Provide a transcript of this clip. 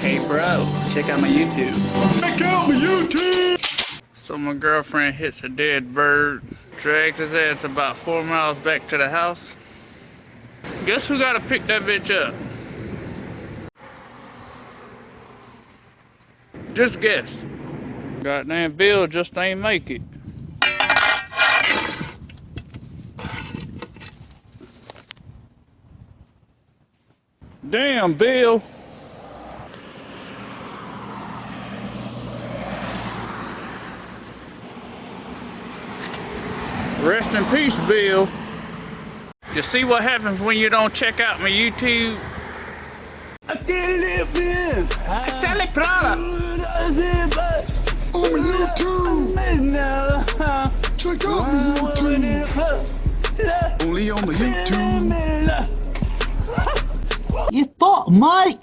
Hey bro, check out my YouTube. Check out my YouTube! So my girlfriend hits a dead bird, drags his ass about 4 miles back to the house. Guess who gotta pick that bitch up? Just guess. Goddamn Bill just ain't make it. Damn, Bill. Rest in peace, Bill. You see what happens when you don't check out my YouTube? Sell it product. On my YouTube! Check out my YouTube! Only on my YouTube! You fuck, mate!